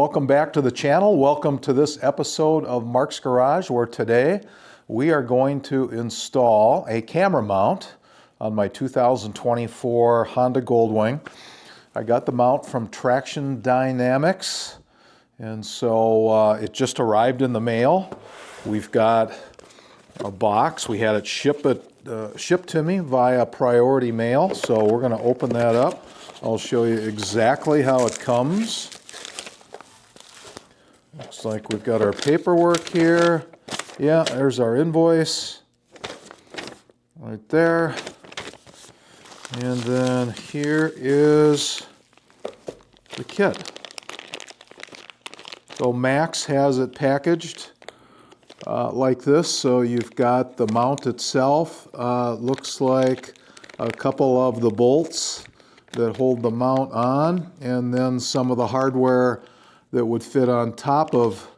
Welcome back to the channel. Welcome to this episode of Mark's Garage, where today we are going to install a camera mount on my 2024 Honda Goldwing. I got the mount from Traxxion Dynamics, and so it just arrived in the mail. We've got a box. We had it shipped to me via priority mail, so we're going to open that up. I'll show you exactly how it comes. Looks like we've got our paperwork here. Yeah, there's our invoice right there. And then here is the kit. So Max has it packaged like this. So you've got the mount itself. Looks like a couple of the bolts that hold the mount on, and then some of the hardware that would fit on top of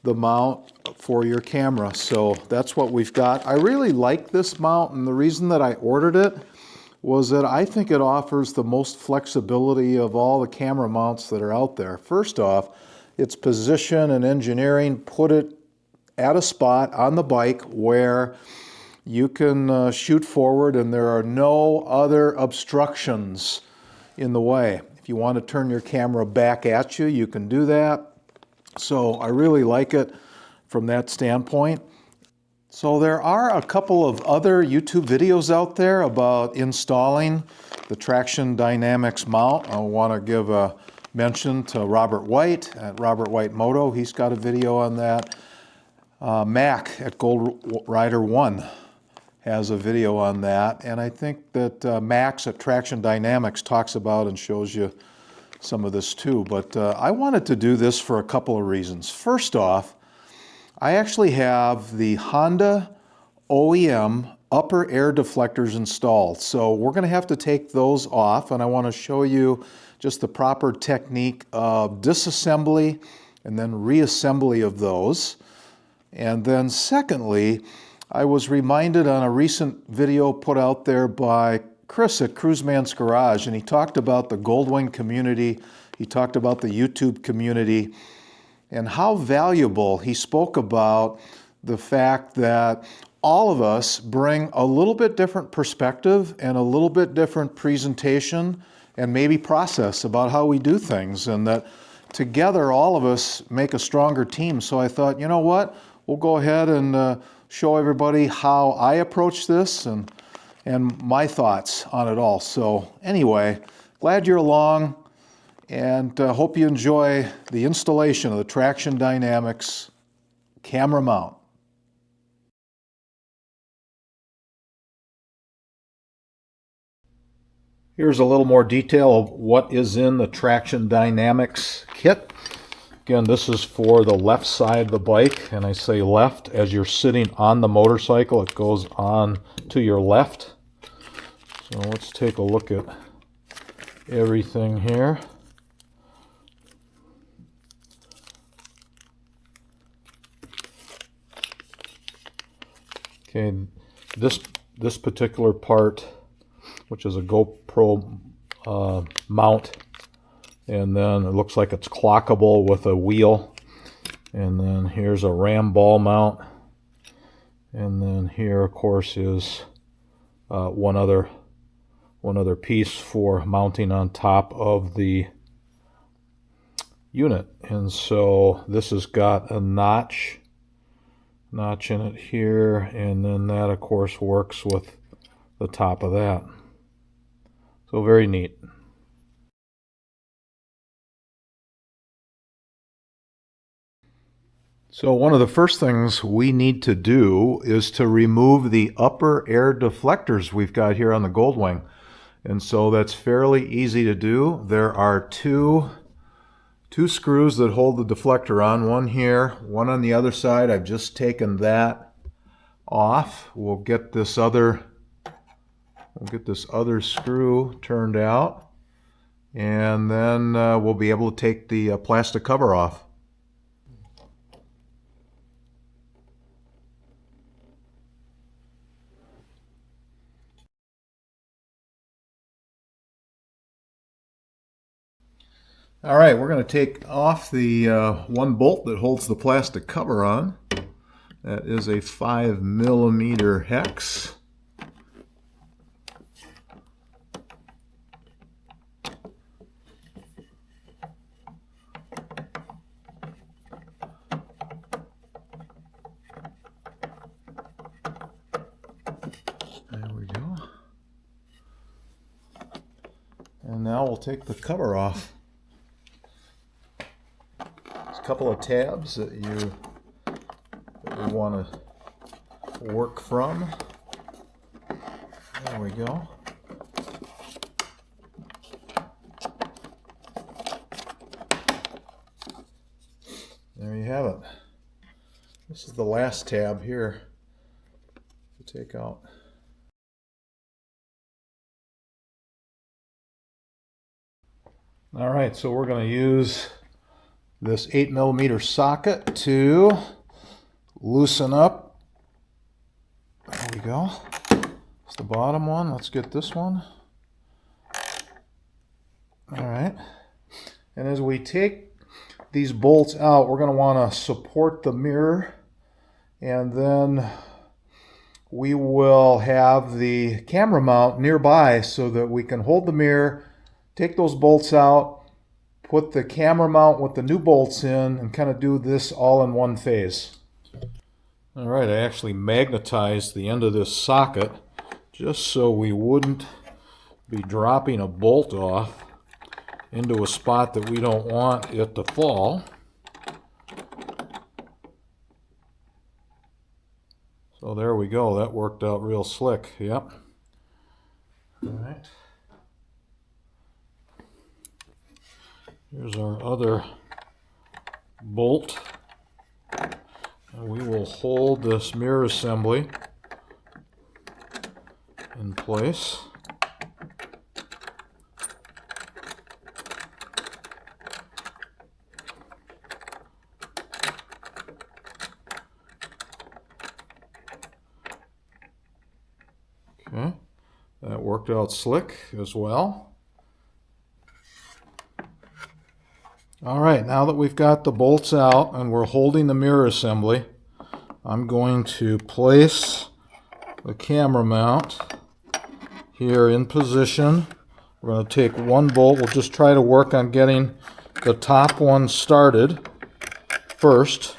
the mount for your camera. So that's what we've got. I really like this mount, and the reason that I ordered it was that I think it offers the most flexibility of all the camera mounts that are out there. First off, its position and engineering put it at a spot on the bike where you can shoot forward and there are no other obstructions in the way. If you want to turn your camera back at you, you can do that. So I really like it from that standpoint. So there are a couple of other YouTube videos out there about installing the Traxxion Dynamics mount. I want to give a mention to Robert White at Robert White Moto. He's got a video on that. Mac at Gold Rider 1 has a video on that, and I think that Max at Traxxion Dynamics talks about and shows you some of this too. But I wanted to do this for a couple of reasons. First off, I actually have the Honda OEM upper air deflectors installed, so we're going to have to take those off, and I want to show you just the proper technique of disassembly and then reassembly of those. And then secondly, I was reminded on a recent video put out there by Chris at Cruiseman's Garage, and he talked about the Goldwing community, he talked about the YouTube community, and how valuable. He spoke about the fact that all of us bring a little bit different perspective and a little bit different presentation and maybe process about how we do things, and that together all of us make a stronger team. So I thought, you know what, we'll go ahead and show everybody how I approach this and my thoughts on it all. So anyway, glad you're along, and hope you enjoy the installation of the Traxxion Dynamics camera mount. Here's a little more detail of what is in the Traxxion Dynamics kit. Again, this is for the left side of the bike, and I say left as you're sitting on the motorcycle. It goes on to your left. So let's take a look at everything here. Okay, this particular part, which is a GoPro mount, and then it looks like it's clockable with a wheel. And then here's a ram ball mount. And then here, of course, is one other piece for mounting on top of the unit. And so this has got a notch in it here, and then that, of course, works with the top of that. So very neat. So one of the first things we need to do is to remove the upper air deflectors we've got here on the Goldwing. And so that's fairly easy to do. There are two screws that hold the deflector on, one here, one on the other side. I've just taken that off. We'll get this other screw turned out, and then we'll be able to take the plastic cover off. All right, we're going to take off the one bolt that holds the plastic cover on. That is a 5mm hex. There we go. And now we'll take the cover off. There's a couple of tabs that you want to work from. There we go. There you have it. This is the last tab here to take out. All right, so we're going to use this 8mm socket to loosen up. There we go. It's the bottom one. Let's get this one. All right. And as we take these bolts out, we're going to want to support the mirror, and then we will have the camera mount nearby so that we can hold the mirror, take those bolts out, put the camera mount with the new bolts in, and kind of do this all in one phase. All right, I actually magnetized the end of this socket just so we wouldn't be dropping a bolt off into a spot that we don't want it to fall. So there we go. That worked out real slick. Yep. All right. Here's our other bolt. And we will hold this mirror assembly in place. Okay, that worked out slick as well. All right, now that we've got the bolts out and we're holding the mirror assembly, I'm going to place the camera mount here in position. We're going to take one bolt. We'll just try to work on getting the top one started first.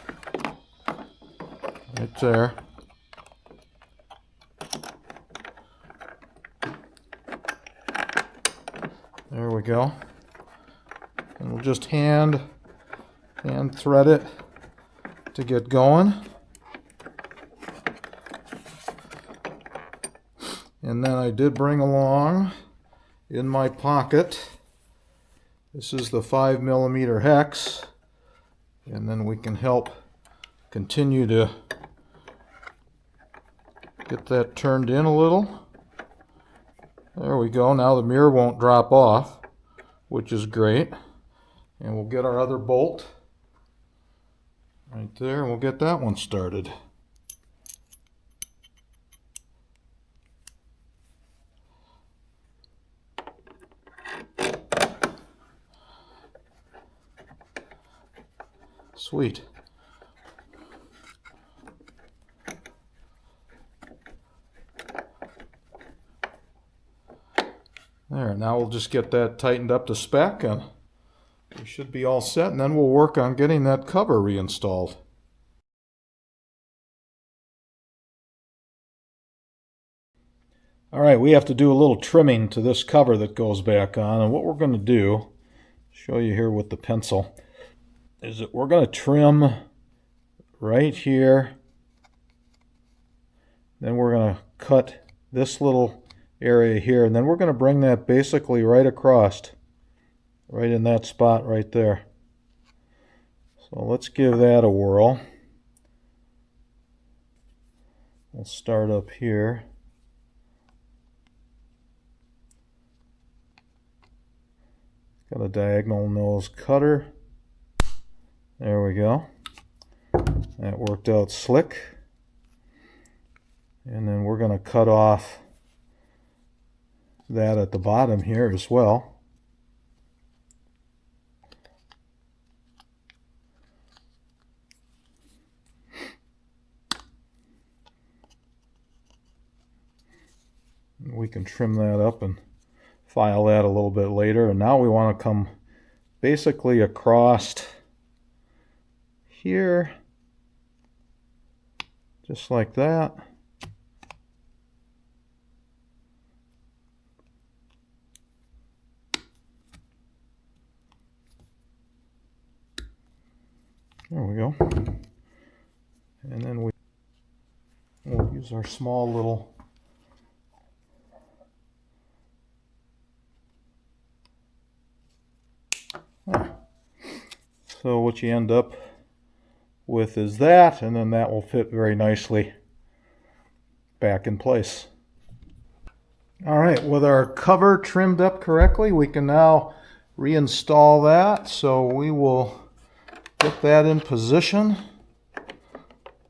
Right there. There we go. And we'll just hand thread it to get going. And then I did bring along in my pocket, this is the 5mm hex, and then we can help continue to get that turned in a little. There we go. Now the mirror won't drop off, which is great. And we'll get our other bolt right there, and we'll get that one started. Sweet. There, now we'll just get that tightened up to spec, and we should be all set, and then we'll work on getting that cover reinstalled. All right, we have to do a little trimming to this cover that goes back on, and what we're going to do, show you here with the pencil, is that we're going to trim right here, then we're going to cut this little area here, and then we're going to bring that basically right across, right in that spot right there. So let's give that a whirl. We'll start up here. Got a diagonal nose cutter. There we go. That worked out slick. And then we're going to cut off that at the bottom here as well. can trim that up and file that a little bit later. And now we want to come basically across here, just like that. There we go. And then we'll use our small little so what you end up with is that, and then that will fit very nicely back in place. All right, with our cover trimmed up correctly, we can now reinstall that. So we will get that in position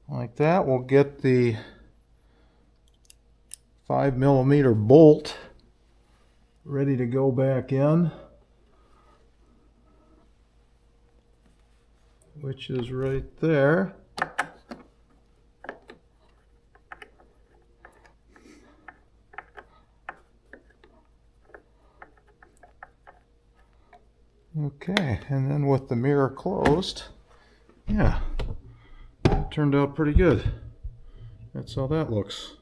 like that. We'll get the 5mm bolt ready to go back in, which is right there. Okay, and then with the mirror closed, yeah, it turned out pretty good. That's how that looks.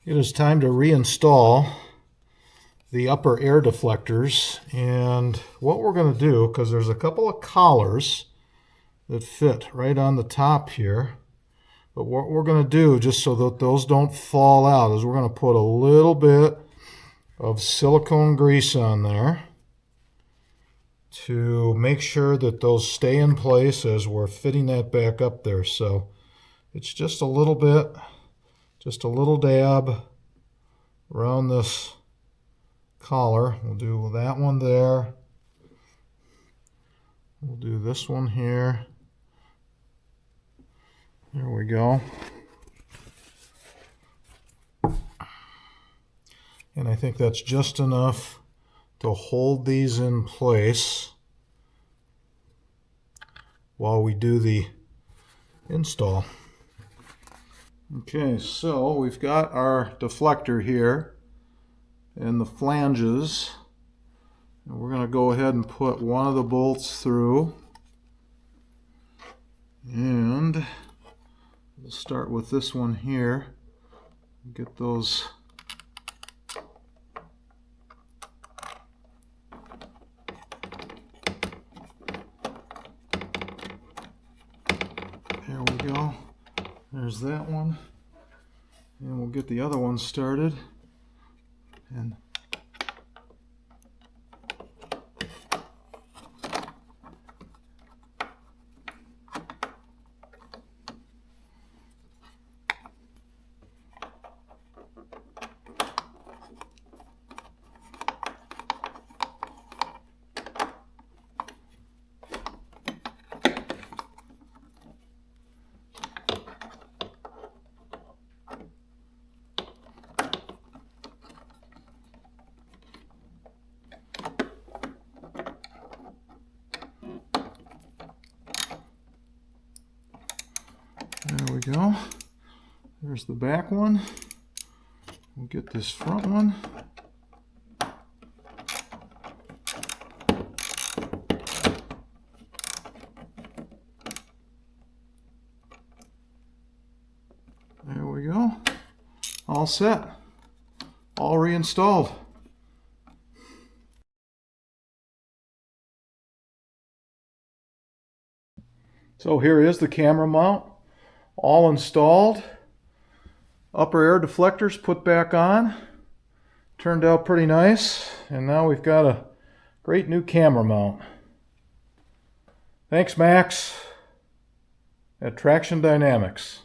It is time to reinstall the upper air deflectors, and what we're going to do, because there's a couple of collars that fit right on the top here, but what we're going to do, just so that those don't fall out, is we're going to put a little bit of silicone grease on there to make sure that those stay in place as we're fitting that back up there. So it's just a little bit, just a little dab around this collar. We'll do that one there. We'll do this one here. There we go. And I think that's just enough to hold these in place while we do the install. Okay, so we've got our deflector here and the flanges. And we're going to go ahead and put one of the bolts through. And we'll start with this one here. Get those there we go. There's that one. And we'll get the other one started. And there we go. There's the back one. We'll get this front one. There we go. All set. All reinstalled. So here is the camera mount. All installed. Upper air deflectors put back on. Turned out pretty nice. And now we've got a great new camera mount. Thanks, Max, at Traxxion Dynamics.